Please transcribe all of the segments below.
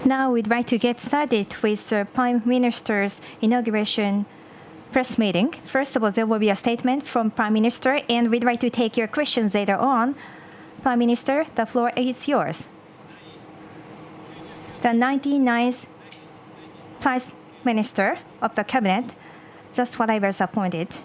Now we'd like to get started with the Prime Minister's inauguration press meeting. First of all, there will be a statement from Prime Minister, and we'd like to take your questions later on. Prime Minister, the floor is yours. The 99th Prime Minister of the Cabinet, that's what I was appointed.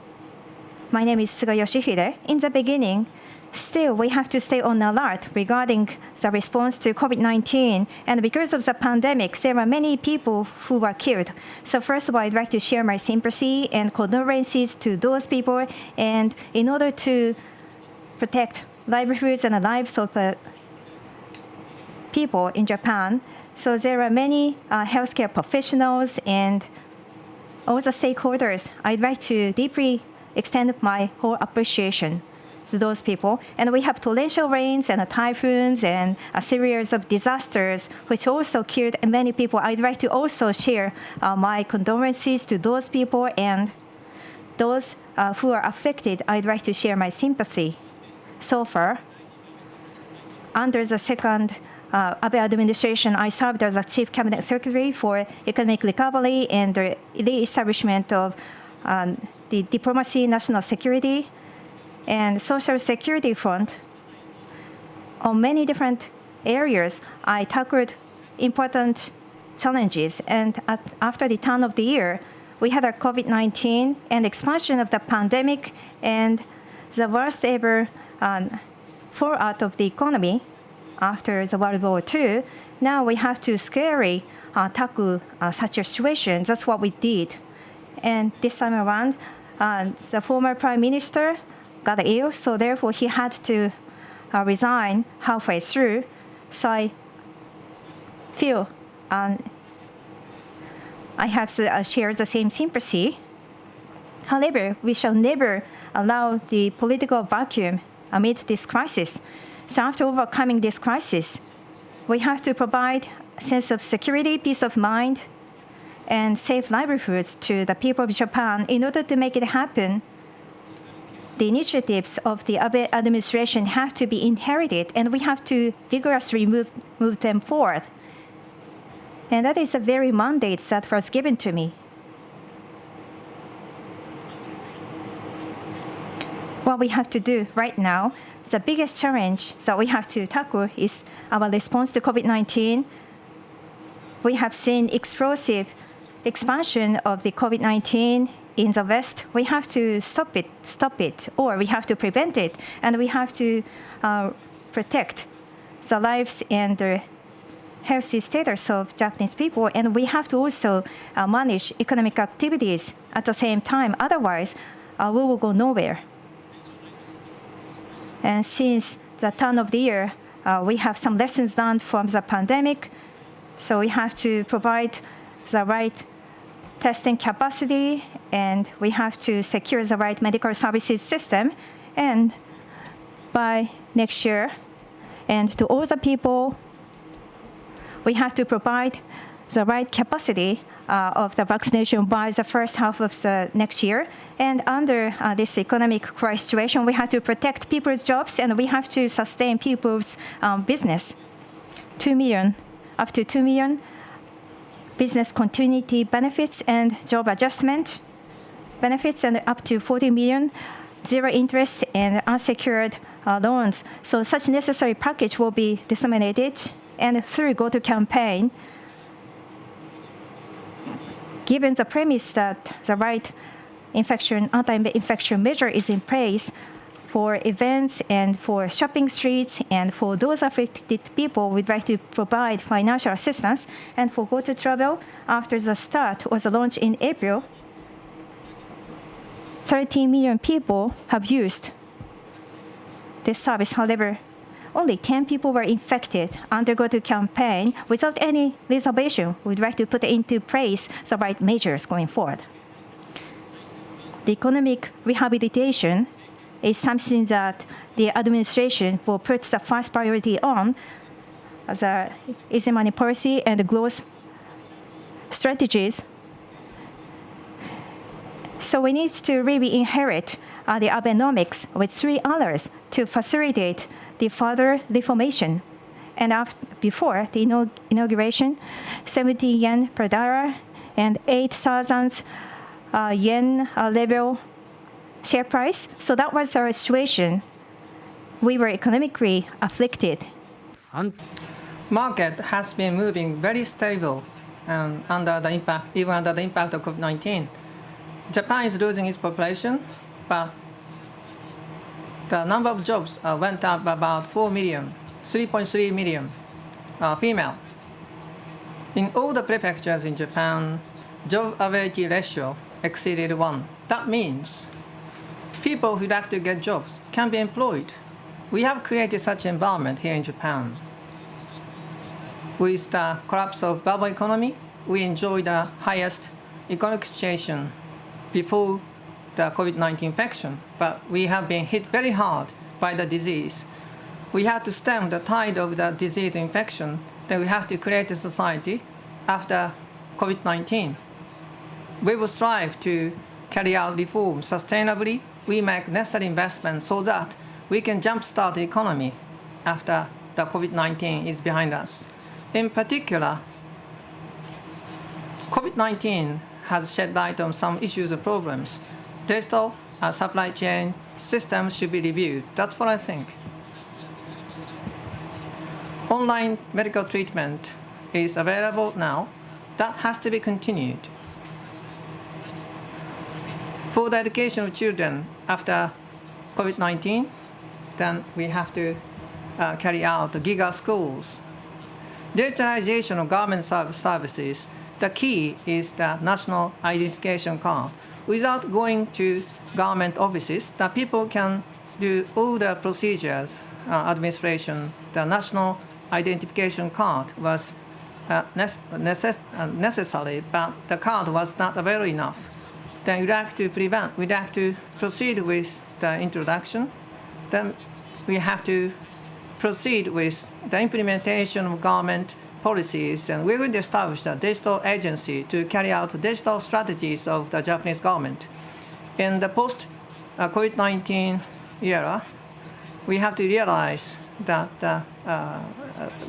My name is Suga Yoshihide. In the beginning, still we have to stay on alert regarding the response to COVID-19. And because of the pandemic, there are many people who were killed. So first of all, I'd like to share my sympathy and condolences to those people. And in order to protect livelihoods and the lives of people in Japan, so there are many healthcare professionals and all the stakeholders. I'd like to deeply extend my whole appreciation to those people. And we have torrential rains and typhoons and a series of disasters which also killed many people. I'd like to also share my condolences to those people, and those who are affected, I'd like to share my sympathy. So far, under the second Abe administration, I served as a Chief Cabinet Secretary for Economic Recovery and the establishment of the Diplomacy, National Security, and Social Security Fund. On many different areas, I tackled important challenges. And after the turn of the year, we had a COVID-19 and expansion of the pandemic and the worst ever fallout of the economy after the World War II. Now we have to scarily tackle such a situation. That's what we did. And this time around, the former Prime Minister got ill, so therefore he had to resign halfway through. So I feel I have shared the same sympathy. However, we shall never allow the political vacuum amid this crisis. So after overcoming this crisis, we have to provide a sense of security, peace of mind, and safe livelihoods to the people of Japan. In order to make it happen, the initiatives of the Abe administration have to be inherited, and we have to vigorously move them forward. And that is a very mandate that was given to me. What we have to do right now, the biggest challenge that we have to tackle is our response to COVID-19. We have seen explosive expansion of the COVID-19 in the West. We have to stop it, or we have to prevent it, and we have to protect the lives and the healthy status of Japanese people, and we have to also manage economic activities at the same time. Otherwise, we will go nowhere. And since the turn of the year, we have some lessons learned from the pandemic, so we have to provide the right testing capacity, and we have to secure the right medical services system. And by next year, and to all the people, we have to provide the right capacity of the vaccination by the first half of the next year. And under this economic crisis situation, we have to protect people's jobs, and we have to sustain people's business. 2 million, up to 2 million business continuity benefits and job adjustment benefits, and up to 40 million zero interest and unsecured loans. So such necessary package will be disseminated, and through Go-To campaign, given the premise that the right anti-infection measure is in place for events and for shopping streets, and for those affected people, we'd like to provide financial assistance. And for Go-To Travel, after the start was launched in April, 13 million people have used this service. However, only 10 people were infected under Go-To campaign without any reservation. We'd like to put into place the right measures going forward. The economic rehabilitation is something that the administration will put the first priority on, as a easy money policy and growth strategies. So we need to really inherit the Abenomics with 3 others to facilitate the further reformation and before the inauguration, 70 yen per dollar and 8,000 yen level share price. So that was our situation. We were economically afflicted. Market has been moving very stable even under the impact of COVID-19. Japan is losing its population, but the number of jobs went up about 4 million, 3.3 million female. In all the prefectures in Japan, job availability ratio exceeded 1. That means people who like to get jobs can be employed. We have created such an environment here in Japan. With the collapse of bubble economy, we enjoyed the highest economic situation before the COVID-19 infection, but we have been hit very hard by the disease. We have to stem the tide of the disease infection, then we have to create a society after COVID-19. We will strive to carry out reforms sustainably. We make necessary investments so that we can jumpstart the economy after the COVID-19 is behind us. In particular, COVID-19 has shed light on some issues and problems. Digital supply chain systems should be reviewed. That's what I think. Online medical treatment is available now. That has to be continued. For the education of children after COVID-19, then we have to carry out the giga schools. Digitalization of government services, the key is the national identification card. Without going to government offices, the people can do all the procedures, administration. The national identification card was necessary, but the card was not available enough. Then we'd like to proceed with the introduction. Then we have to proceed with the implementation of government policies, and we're going to establish a digital agency to carry out digital strategies of the Japanese government. In the post-COVID-19 era, we have to realize that the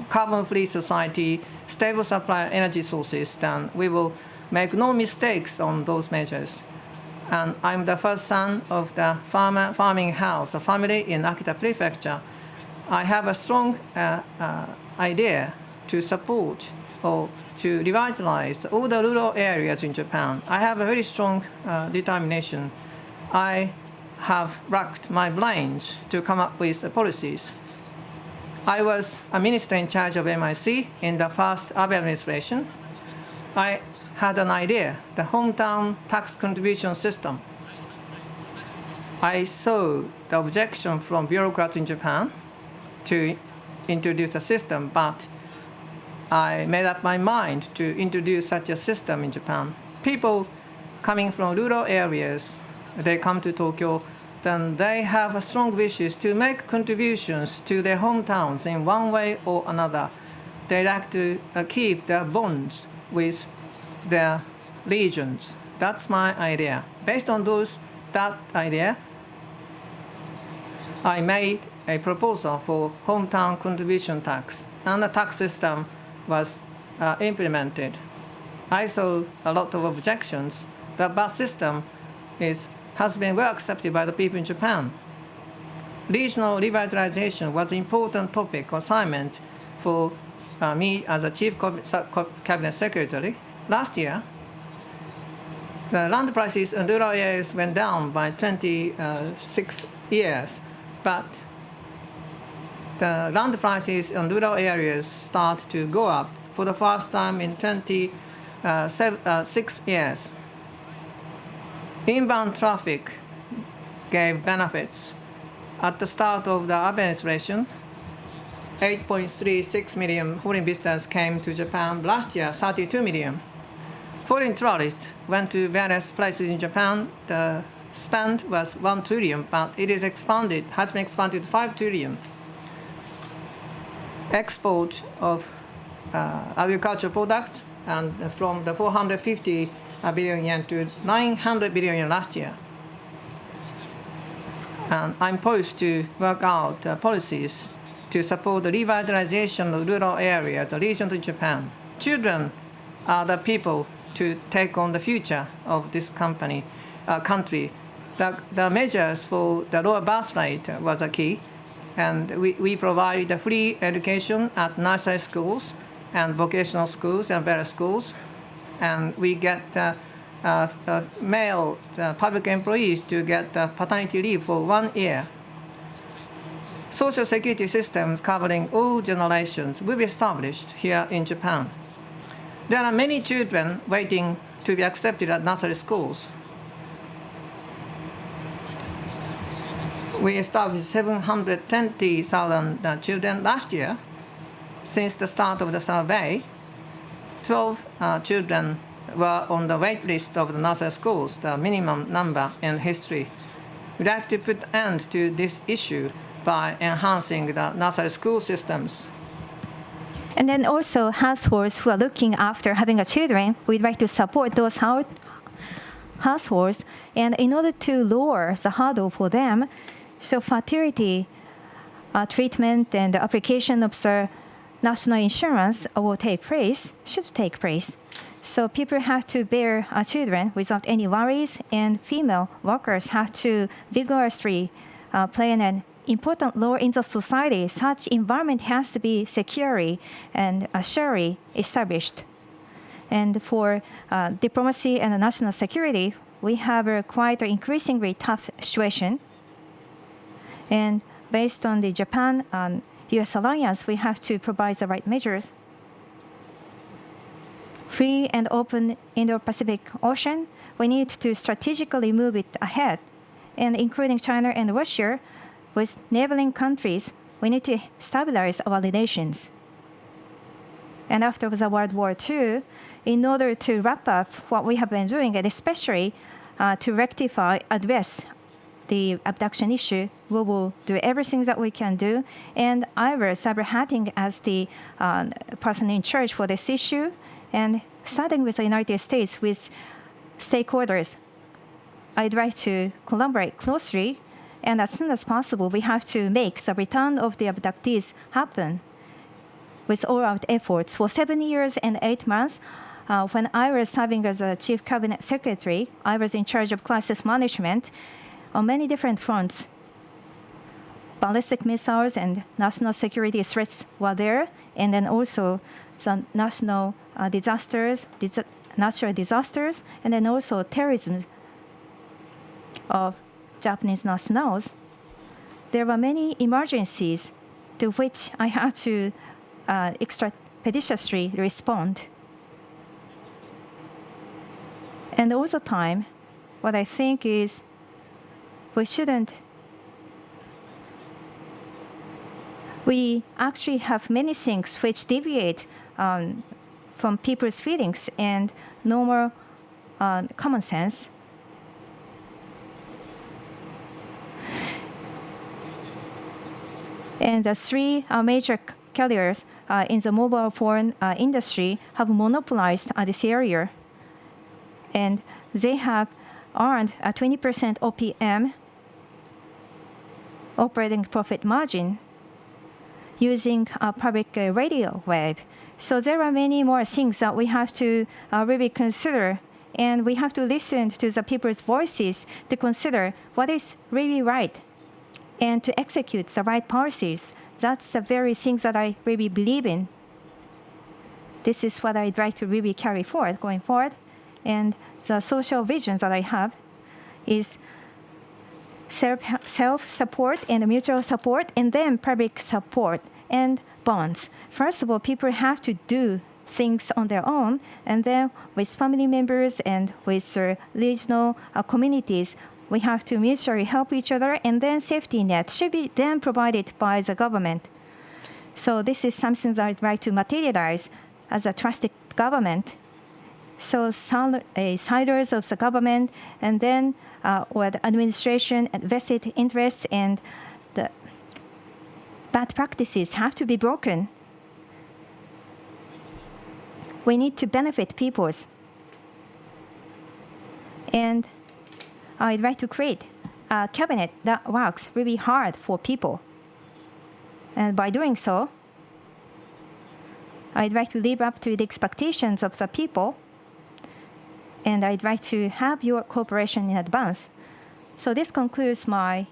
carbon-free society, stable supply of energy sources, then we will make no mistakes on those measures. And I'm the first son of the farming house, a family in Akita Prefecture. I have a strong idea to support or to revitalize all the rural areas in Japan. I have a very strong determination. I have racked my brains to come up with policies. I was a minister in charge of MIC in the first Abe administration. I had an idea, the hometown tax contribution system. I saw the objection from bureaucrats in Japan to introduce a system, but I made up my mind to introduce such a system in Japan. People coming from rural areas, they come to Tokyo, then they have a strong wishes to make contributions to their hometowns in one way or another. They like to keep their bonds with their regions. That's my idea. Based on that idea, I made a proposal for hometown contribution tax, and the tax system was implemented. I saw a lot of objections. The bus system has been well accepted by the people in Japan. Regional revitalization was an important topic assignment for me as a chief cabinet secretary. Last year, the land prices in rural areas went down by 26 years, but the land prices in rural areas start to go up for the first time in 26 years. Inbound traffic gave benefits. At the start of the Abe administration, 8.36 million foreign visitors came to Japan. Last year, 32 million. Foreign tourists went to various places in Japan. The spend was 1 trillion, but it has been expanded to 5 trillion. Export of agricultural products and from the 450 billion yen to 900 billion yen last year. And I'm poised to work out policies to support the revitalization of rural areas, the regions in Japan. Children are the people to take on the future of this country. The measures for the lower birth rate was a key, and we provide the free education at nursery schools and vocational schools and various schools, and we get male public employees to get paternity leave for 1 year. Social security systems covering all generations will be established here in Japan. There are many children waiting to be accepted at nursery schools. We established 720,000 children last year. Since the start of the survey, 12 children were on the wait list of the nursery schools, the minimum number in history. We'd like to put an end to this issue by enhancing the nursery school systems. And then also households who are looking after having a children, we'd like to support those households. And in order to lower the hurdle for them, so fertility treatment and the application of the national insurance should take place. So people have to bear children without any worries, and female workers have to vigorously play an important role in the society. Such environment has to be securely and surely established. And for diplomacy and national security, we have a quite an increasingly tough situation. And based on the Japan and U.S. alliance, we have to provide the right measures. Free and open Indo-Pacific Ocean, we need to strategically move it ahead. And including China and Russia, with neighboring countries, we need to stabilize our relations. And after the World War II, in order to wrap up what we have been doing, and especially to address the abduction issue, we will do everything that we can do. And I was cyber-hatting as the person in charge for this issue. And starting with the United States, with stakeholders, I'd like to collaborate closely. And as soon as possible, we have to make the return of the abductees happen with all-out efforts. For 7 years and 8 months, when I was serving as a Chief Cabinet Secretary, I was in charge of crisis management on many different fronts. Ballistic missiles and national security threats were there, and then also some national natural disasters, and then also terrorism of Japanese nationals. There were many emergencies to which I had to expeditiously respond. And all the time, what I think is we actually have many things which deviate from people's feelings and normal common sense. And the three major carriers in the mobile phone industry have monopolized this area. And they have earned a 20% OPM, operating profit margin, using public radio wave. So there are many more things that we have to really consider. And we have to listen to the people's voices to consider what is really right and to execute the right policies. That's the very things that I really believe in. This is what I'd like to really carry forward going forward. And the social vision that I have is self-support and mutual support, and then public support and bonds. First of all, people have to do things on their own, and then with family members and with regional communities, we have to mutually help each other, and then safety net should be then provided by the government. So this is something that I'd like to materialize as a trusted government. So siders of the government, and then with administration and vested interests and the bad practices have to be broken. We need to benefit peoples. And I'd like to create a cabinet that works really hard for people. And by doing so, I'd like to live up to the expectations of the people, and I'd like to have your cooperation in advance. So this concludes my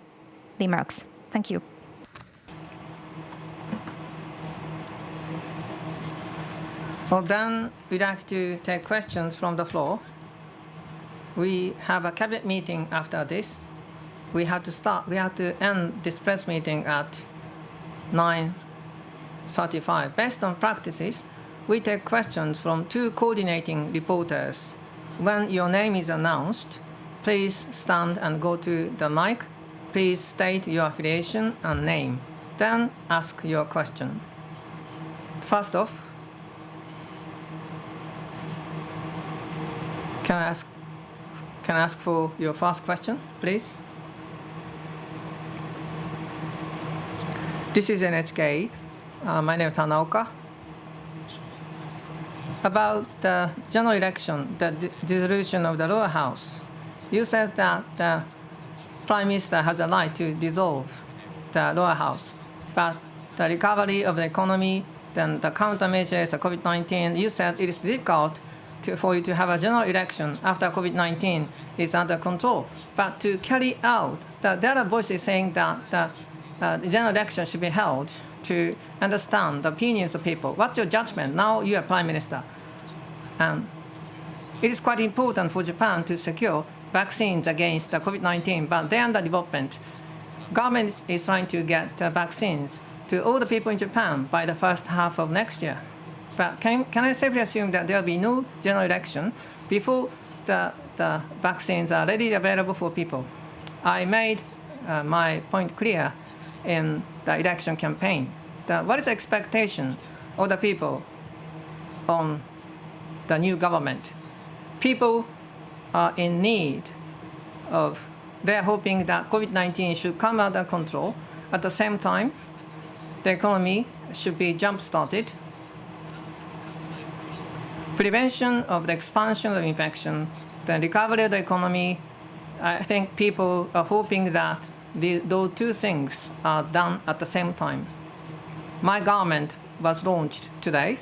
remarks. Thank you. Well, then we'd like to take questions from the floor. We have a cabinet meeting after this. We have to end this press meeting at 9:35. Based on practices, we take questions from 2 coordinating reporters. When your name is announced, please stand and go to the mic. Please state your affiliation and name. Then ask your question. First off, can I ask for your first question, please? This is NHK. My name is Hanaoka. About the general election, the dissolution of the lower house, you said that the Prime Minister has a right to dissolve the lower house, but the recovery of the economy, then the countermeasures of COVID-19, you said it is difficult for you to have a general election after COVID-19 is under control. But to carry out, there are voices saying that the general election should be held to understand the opinions of people. What's your judgment? Now you are Prime Minister. And it is quite important for Japan to secure vaccines against the COVID-19, but they are under development. Government is trying to get vaccines to all the people in Japan by the first half of next year. But can I safely assume that there will be no general election before the vaccines are readily available for people? I made my point clear in the election campaign. What is the expectation of the people on the new government? People are in need of, they're hoping that COVID-19 should come under control. At the same time, the economy should be jump-started. Prevention of the expansion of infection, the recovery of the economy, I think people are hoping that those 2 things are done at the same time. My government was launched today.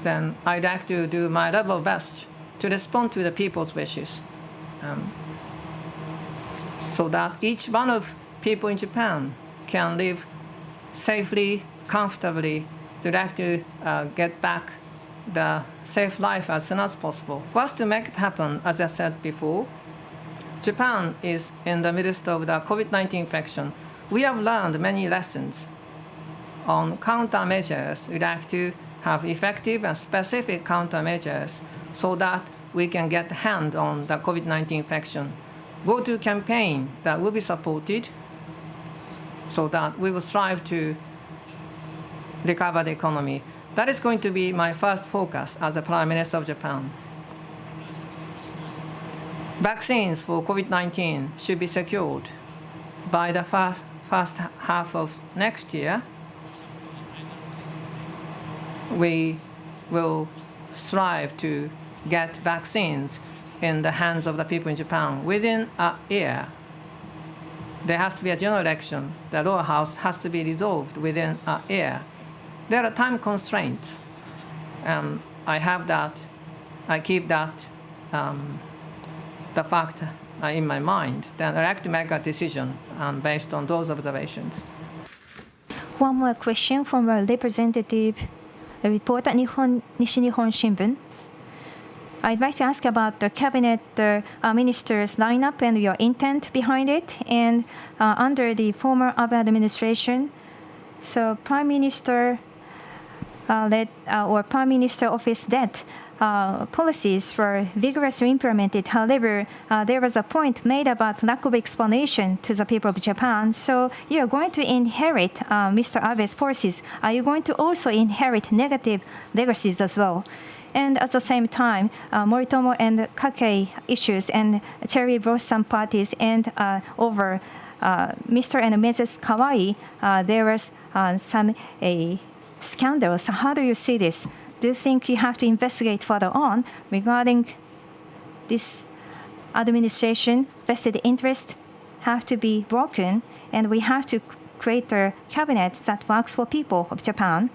Then I'd like to do my level best to respond to the people's wishes, so that each one of people in Japan can live safely, comfortably, to like to get back the safe life as soon as possible. First, to make it happen, as I said before, Japan is in the midst of the COVID-19 infection. We have learned many lessons on countermeasures. We'd like to have effective and specific countermeasures so that we can get a hand on the COVID-19 infection. Go-to campaign that will be supported so that we will strive to recover the economy. That is going to be my first focus as the Prime Minister of Japan. Vaccines for COVID-19 should be secured by the first half of next year. We will strive to get vaccines in the hands of the people in Japan within a year. There has to be a general election. The lower house has to be dissolved within a year. There are time constraints. I have that. I keep that the fact in my mind. Then I like to make a decision based on those observations. One more question from a representative reporter, Nishi Nihon Shimbun. I'd like to ask about the cabinet ministers' lineup and your intent behind it. And under the former Abe administration, so Prime Minister or Prime Minister office-led policies were vigorously implemented. However, there was a point made about lack of explanation to the people of Japan. So you are going to inherit Mr. Abe's policies. Are you going to also inherit negative legacies as well? And at the same time, Moritomo and Kakei issues and cherry blossom parties and over Mr. and Mrs. Kawai, there was some scandals. How do you see this? Do you think you have to investigate further on regarding this administration? Vested interest have to be broken, and we have to create a cabinet that works for people of Japan.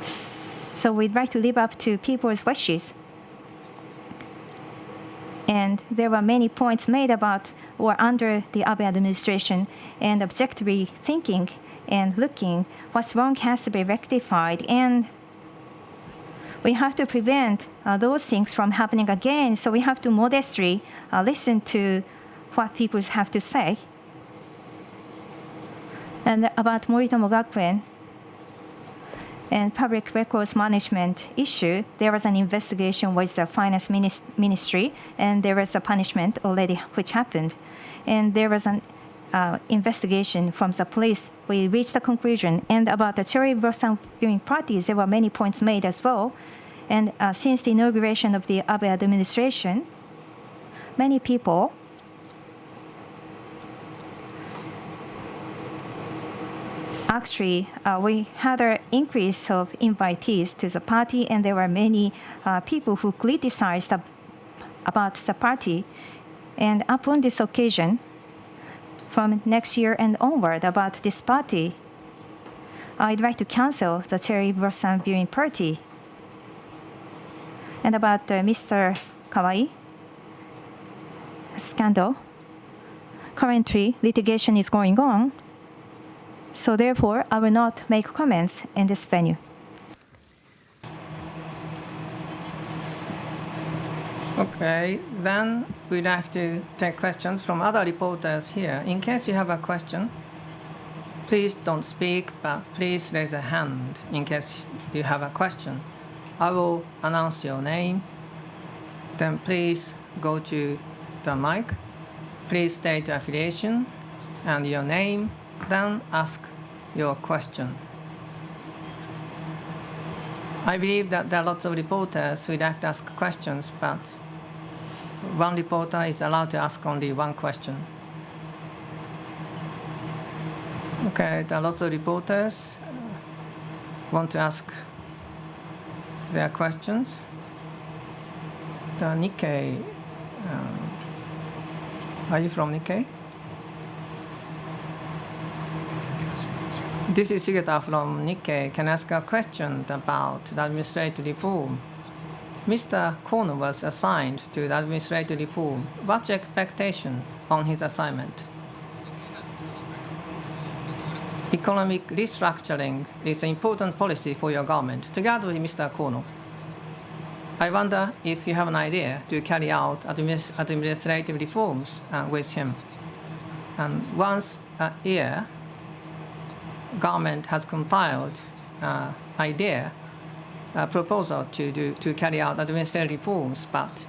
So we'd like to live up to people's wishes. And there were many points made about or under the Abe administration, and objectively thinking and looking what's wrong has to be rectified, and we have to prevent those things from happening again. So we have to modestly listen to what people have to say. And about Moritomo Gakuen and public records management issue, there was an investigation with the finance ministry, and there was a punishment already which happened. And there was an investigation from the police. We reached a conclusion. And about the cherry blossom viewing parties, there were many points made as well. And since the inauguration of the Abe administration, many people actually, we had an increase of invitees to the party, and there were many people who criticized about the party. And upon this occasion, from next year and onward about this party, I'd like to cancel the cherry blossom viewing party. And about Mr. Kawai scandal, currently litigation is going on. So therefore, I will not make comments in this venue. Okay, then we'd like to take questions from other reporters here. In case you have a question, please don't speak, but please raise a hand in case you have a question. I will announce your name. Then please go to the mic. Please state affiliation and your name. Then ask your question. I believe that there are lots of reporters who would like to ask questions, but one reporter is allowed to ask only one question. Okay, there are lots of reporters want to ask their questions. The Nikkei, are you from Nikkei? This is Shigeta from Nikkei. Can I ask a question about the administrative reform? Mr. Kono was assigned to the administrative reform. What's your expectation on his assignment? Economic restructuring is an important policy for your government. Together with Mr. Kono, I wonder if you have an idea to carry out administrative reforms with him. And once a year, government has compiled proposal to carry out administrative reforms, but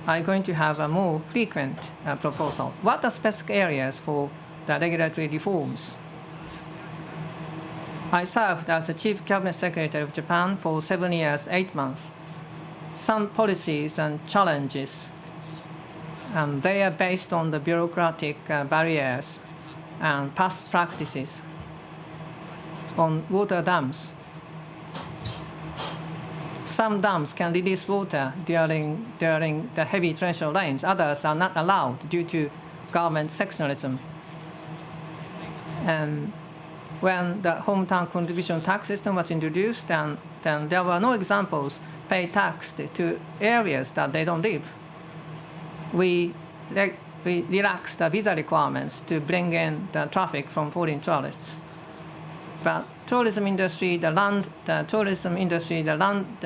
I'm going to have a more frequent proposal. What are specific areas for the regulatory reforms? I served as the Chief Cabinet Secretary of Japan for 7 years, 8 months. Some policies and challenges, they are based on the bureaucratic barriers and past practices. On water dams, some dams can release water during the heavy torrential rains. Others are not allowed due to government sectionalism. And when the hometown contribution tax system was introduced, then there were no examples pay tax to areas that they don't live. We relaxed the visa requirements to bring in the traffic from foreign tourists. But tourism industry, the land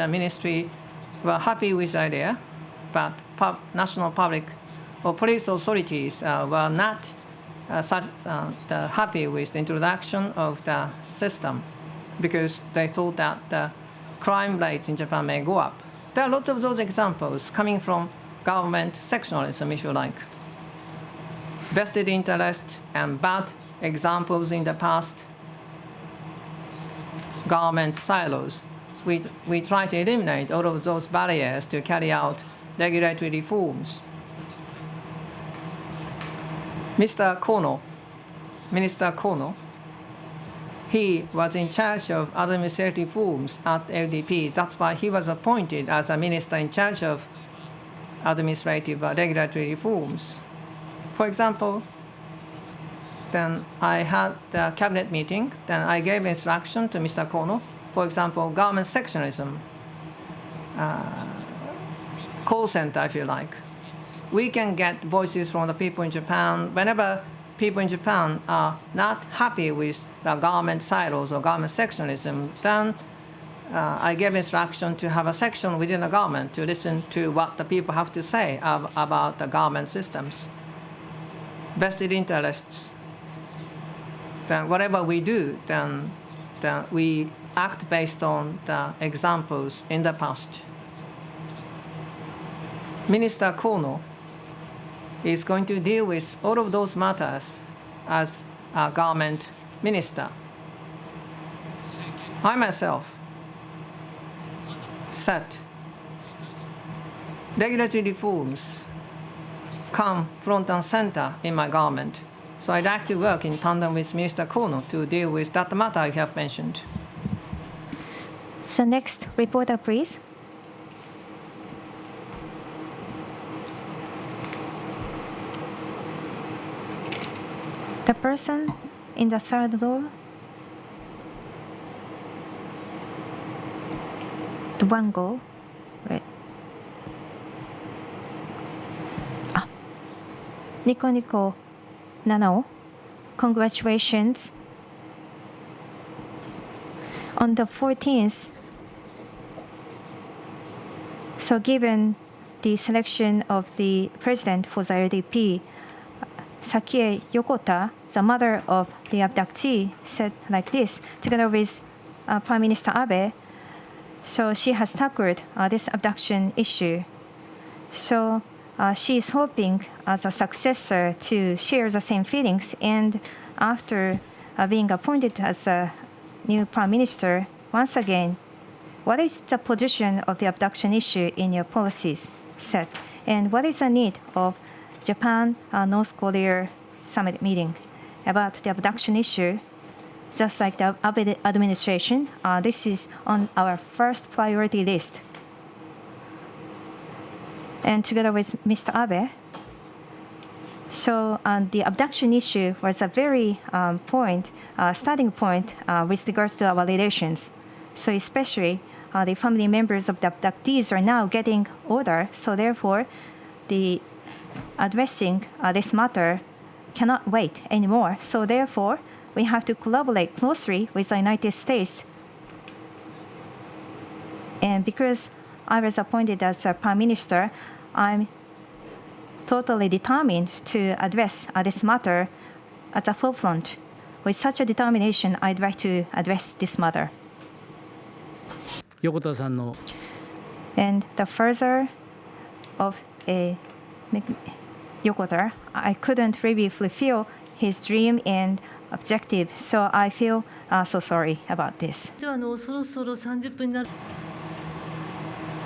ministry were happy with the idea, but national public or police authorities were not happy with the introduction of the system because they thought that the crime rates in Japan may go up. There are lots of those examples coming from government sectionalism, if you like. Vested interest and bad examples in the past, government silos. We try to eliminate all of those barriers to carry out regulatory reforms. Minister Kono, he was in charge of administrative reforms at LDP. That's why he was appointed as a minister in charge of administrative regulatory reforms. For example, then I had the cabinet meeting. Then I gave instruction to Mr. Kono. For example, government sectionalism, call center, if you like. We can get voices from the people in Japan. Whenever people in Japan are not happy with the government silos or government sectionalism, then I gave instruction to have a section within the government to listen to what the people have to say about the government systems. Vested interests. Then whatever we do, then we act based on the examples in the past. Minister Kono is going to deal with all of those matters as a government minister. I myself said regulatory reforms come front and center in my government. So I'd like to work in tandem with Minister Kono to deal with that matter I have mentioned. So next reporter, please. The person in the third row. The one goal, right? Nico Nico Nanao, congratulations. On the 14th, so given the selection of the president for the LDP, Sakie Yokota, the mother of the abductee, said like this, together with Prime Minister Abe. So she has tackled this abduction issue. So she is hoping as a successor to share the same feelings. And after being appointed as a new Prime Minister, once again, what is the position of the abduction issue in your policies set? And what is the need of Japan-North Korea summit meeting about the abduction issue? Just like the Abe administration, this is on our first priority list. And together with Mr. Abe, so the abduction issue was a very starting point with regards to our relations. So especially the family members of the abductees are now getting older. So therefore, the addressing this matter cannot wait anymore. So therefore, we have to collaborate closely with the United States. And because I was appointed as a Prime Minister, I'm totally determined to address this matter at the forefront. With such a determination, I'd like to address this matter. And the further of a Yokota, I couldn't really fulfill his dream and objective, so I feel so sorry about this.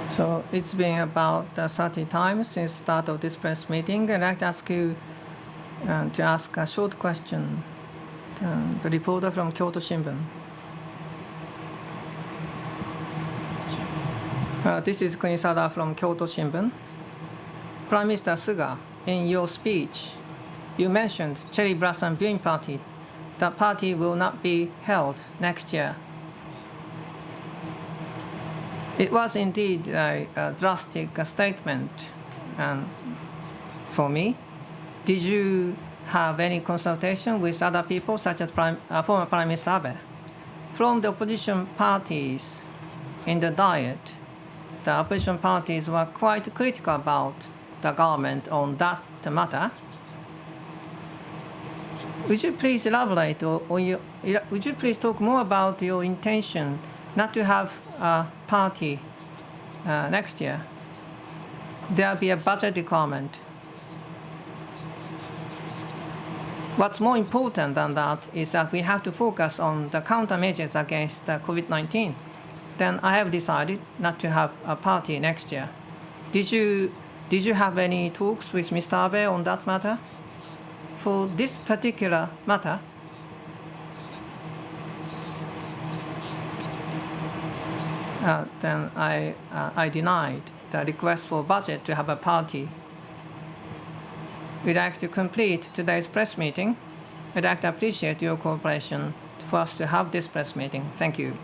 So it's been about 30 times since start of this press meeting. I'd like to ask you to ask a short question. The reporter from Kyoto Shimbun. This is Kunisada from Kyoto Shimbun. Prime Minister Suga, in your speech, you mentioned cherry blossom viewing party. The party will not be held next year. It was indeed a drastic statement for me. Did you have any consultation with other people, such as former Prime Minister Abe? From the opposition parties in the Diet, the opposition parties were quite critical about the government on that matter. Would you please elaborate, or would you please talk more about your intention not to have a party next year? There'll be a budget requirement. What's more important than that is that we have to focus on the countermeasures against COVID-19. Then I have decided not to have a party next year. Did you have any talks with Mr. Abe on that matter? For this particular matter, then I denied the request for budget to have a party. We'd like to complete today's press meeting I'd like to appreciate your cooperation for us to have this press meeting. Thank you.